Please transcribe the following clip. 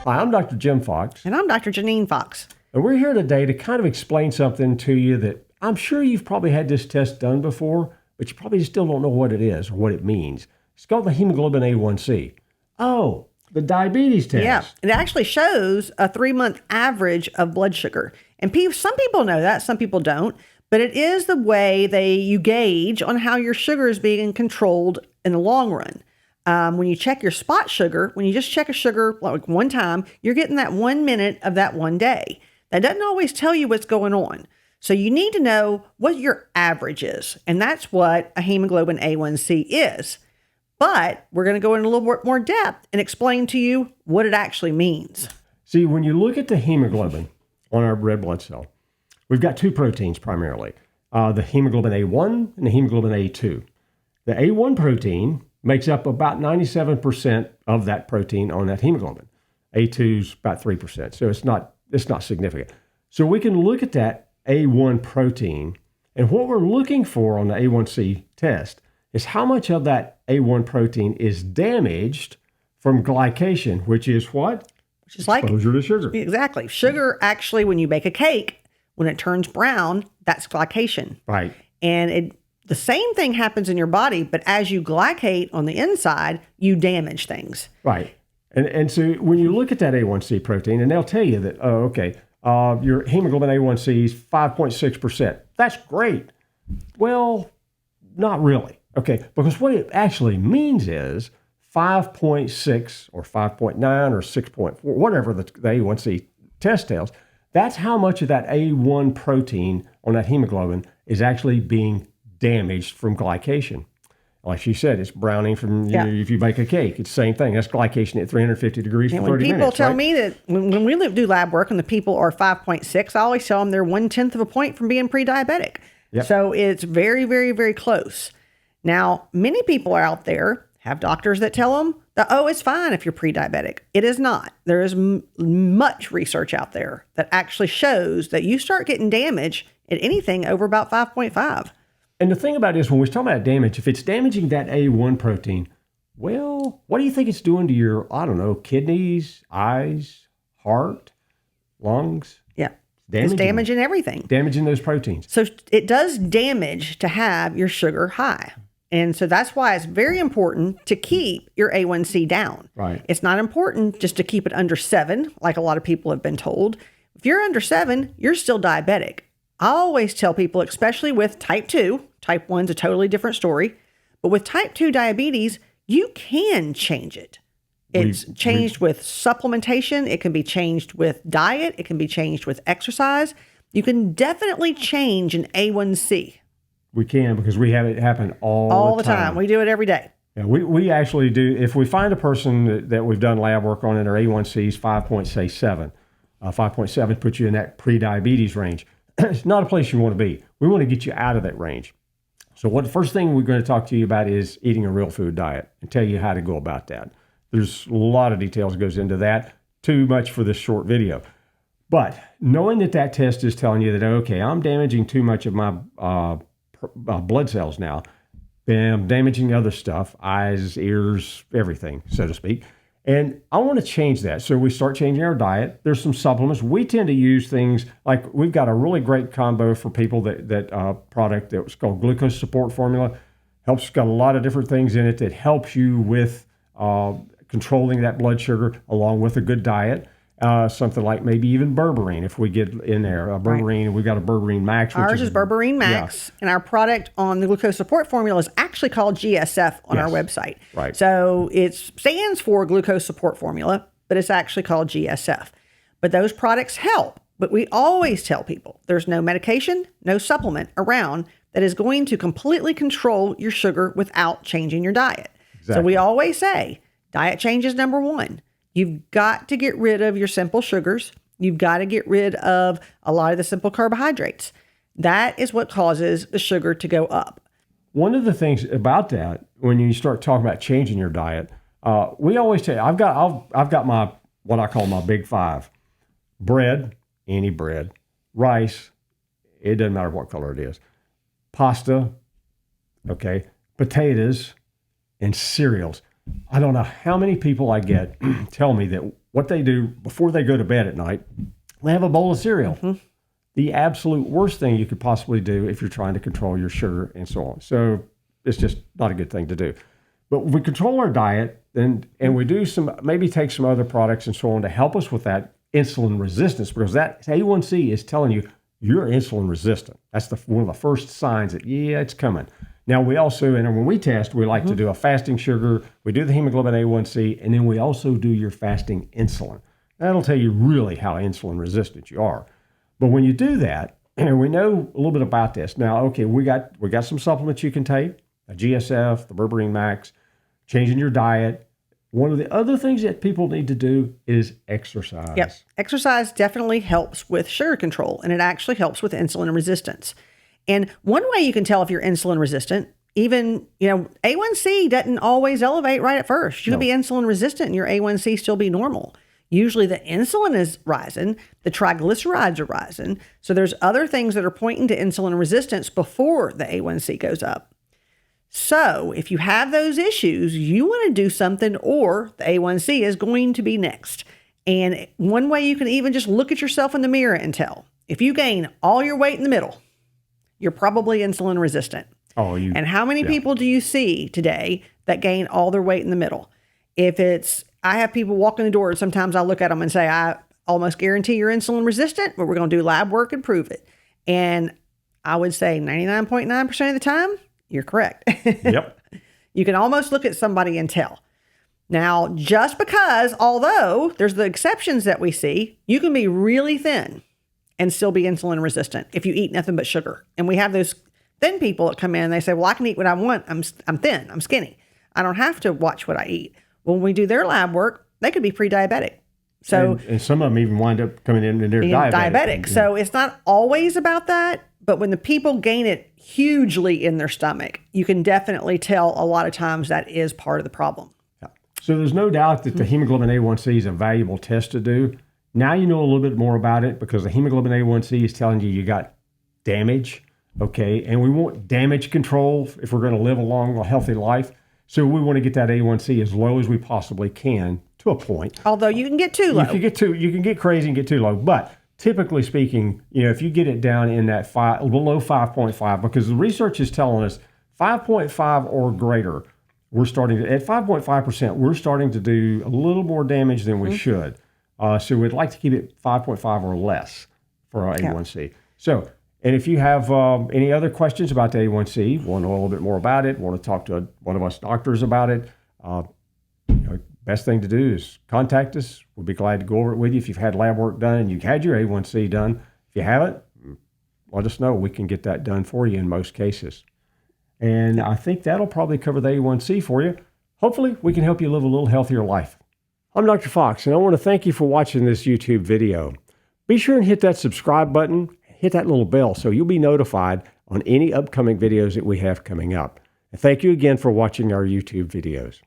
Hi, I'm Dr. Jim Fox. And I'm Dr. Janine Fox. And we're here today to kind of explain something to you that I'm sure you've probably had this test done before, but you probably still don't know what it is or what it means. It's called the Hemoglobin A1C. Oh, the diabetes test. Yeah, it actually shows a 3-month average of blood sugar. And some people know that, some people don't. But it is the way you gauge on how your sugar is being controlled in the long run. When you check your spot sugar, when you just check a sugar like one time, you're getting that 1 minute of that one day. That doesn't always tell you what's going on. So you need to know what your average is. And that's what a hemoglobin A1C is. But we're going to go in a little bit more depth and explain to you what it actually means. See, when you look at the hemoglobin on our red blood cell, we've got two proteins primarily, the hemoglobin A1 and the hemoglobin A2. The A1 protein makes up about 97% of that protein on that hemoglobin. A2 is about 3%, so it's not significant. So we can look at that A1 protein, and what we're looking for on the A1C test is how much of that A1 protein is damaged from glycation, which is what? Which is exposure to sugar. Exactly. Sugar, actually, when you bake a cake, when it turns brown, that's glycation. Right. And the same thing happens in your body, but as you glycate on the inside, you damage things. Right. And so when you look at that A1C protein, and they'll tell you that, your hemoglobin A1C is 5.6%. That's great. Well, not really. Okay, because what it actually means is 5.6 or 5.9 or 6.4, whatever the A1C test tells, that's how much of that A1 protein on that hemoglobin is actually being damaged from glycation. Like she said, it's browning from if you bake a cake. It's the same thing. That's glycation at 350 degrees for 30 minutes. When people tell me that when we do lab work and the people are 5.6, I always tell them they're 1/10 of a point from being pre-diabetic. Yep. So it's very, very, very close. Now, many people out there have doctors that tell them that, it's fine if you're pre-diabetic. It is not. There is much research out there that actually shows that you start getting damage at anything over about 5.5. And the thing about it is, when we're talking about damage, if it's damaging that A1 protein, well, what do you think it's doing to your, kidneys, eyes, heart, lungs? Yeah. It's damaging everything. Damaging those proteins. So it does damage to have your sugar high. And so that's why it's very important to keep your A1C down. Right. It's not important just to keep it under 7, like a lot of people have been told. If you're under 7, you're still diabetic. I always tell people, especially with type 2, type 1's a totally different story, but with type 2 diabetes, you can change it. It's changed with supplementation. It can be changed with diet. It can be changed with exercise. You can definitely change an A1C. We can, because we have it happen all the time. We do it every day. Yeah, we actually do. If we find a person that we've done lab work on and their A1C is 5.7, 5.7 puts you in that pre-diabetes range. It's not a place you want to be. We want to get you out of that range. So the first thing we're going to talk to you about is eating a real food diet and tell you how to go about that. There's a lot of details that goes into that. Too much for this short video. But knowing that test is telling you that, I'm damaging too much of my blood cells now, then I'm damaging other stuff, eyes, ears, everything, so to speak. And I want to change that. So we start changing our diet. There's some supplements. We tend to use things like, we've got a really great combo for people that product that was called glucose support formula. Got a lot of different things in it that helps you with controlling that blood sugar along with a good diet. Something like maybe even berberine, if we get in there. Berberine, we've got a berberine max. Ours is berberine max, and our product on the glucose support formula is actually called GSF on our website. Right. So it stands for glucose support formula, but it's actually called GSF. But those products help. But we always tell people there's no medication, no supplement around that is going to completely control your sugar without changing your diet. Exactly. So we always say diet change is number one. You've got to get rid of your simple sugars. You've got to get rid of a lot of the simple carbohydrates. That is what causes the sugar to go up. One of the things about that, when you start talking about changing your diet, we always tell you, I've got my, what I call my big five: bread, any bread; rice, it doesn't matter what color it is; pasta, potatoes, and cereals. I don't know how many people I get tell me that what they do before they go to bed at night, they have a bowl of cereal. The absolute worst thing you could possibly do if you're trying to control your sugar and so on. So it's just not a good thing to do. But we control our diet and we do maybe take some other products and so on to help us with that insulin resistance, because that A1C is telling you you're insulin resistant. That's one of the first signs that, yeah, it's coming. Now, we also, and when we test, we like to do a fasting sugar, we do the hemoglobin A1C, and then we also do your fasting insulin. That'll tell you really how insulin resistant you are. But when you do that, and we know a little bit about this. Now, okay, we got some supplements you can take, a GSF, the berberine max, changing your diet. One of the other things that people need to do is exercise. Yep. Exercise definitely helps with sugar control, and it actually helps with insulin resistance. And one way you can tell if you're insulin resistant, even, A1C doesn't always elevate right at first. You could be insulin resistant and your A1C still be normal. Usually the insulin is rising, the triglycerides are rising. So there's other things that are pointing to insulin resistance before the A1C goes up. So if you have those issues, you want to do something, or the A1C is going to be next. And one way you can even just look at yourself in the mirror and tell. If you gain all your weight in the middle, you're probably insulin resistant. And how many people do you see today that gain all their weight in the middle? I have people walk in the door, and sometimes I look at them and say, I almost guarantee you're insulin resistant, but we're going to do lab work and prove it. And I would say 99.9% of the time, you're correct. Yep. You can almost look at somebody and tell. Now, just because, although there's the exceptions that we see, you can be really thin and still be insulin resistant if you eat nothing but sugar. And we have those thin people that come in and they say, well, I can eat what I want. I'm thin. I'm skinny. I don't have to watch what I eat. When we do their lab work, they could be pre-diabetic. So, and some of them even wind up coming in and they're diabetic. So it's not always about that. But when the people gain it hugely in their stomach, you can definitely tell a lot of times that is part of the problem. Yeah. So there's no doubt that the hemoglobin A1C is a valuable test to do. Now you know a little bit more about it, because the hemoglobin A1C is telling you got damage, okay? And we want damage control if we're going to live a long, healthy life. So we want to get that A1C as low as we possibly can, to a point. Although you can get too low. You can get crazy and get too low. But typically speaking, if you get it down in that below 5.5, because the research is telling us 5.5 or greater, at 5.5%, we're starting to do a little more damage than we should. So we'd like to keep it 5.5 or less for our A1C. So, and if you have any other questions about the A1C, want to know a little bit more about it, want to talk to one of us doctors about it, best thing to do is contact us. We'll be glad to go over it with you. If you've had lab work done and you've had your A1C done, if you haven't, let us know. We can get that done for you in most cases. And I think that'll probably cover the A1C for you. Hopefully, we can help you live a little healthier life. I'm Dr. Fox, and I want to thank you for watching this YouTube video. Be sure and hit that subscribe button, hit that little bell so you'll be notified on any upcoming videos that we have coming up. And thank you again for watching our YouTube videos.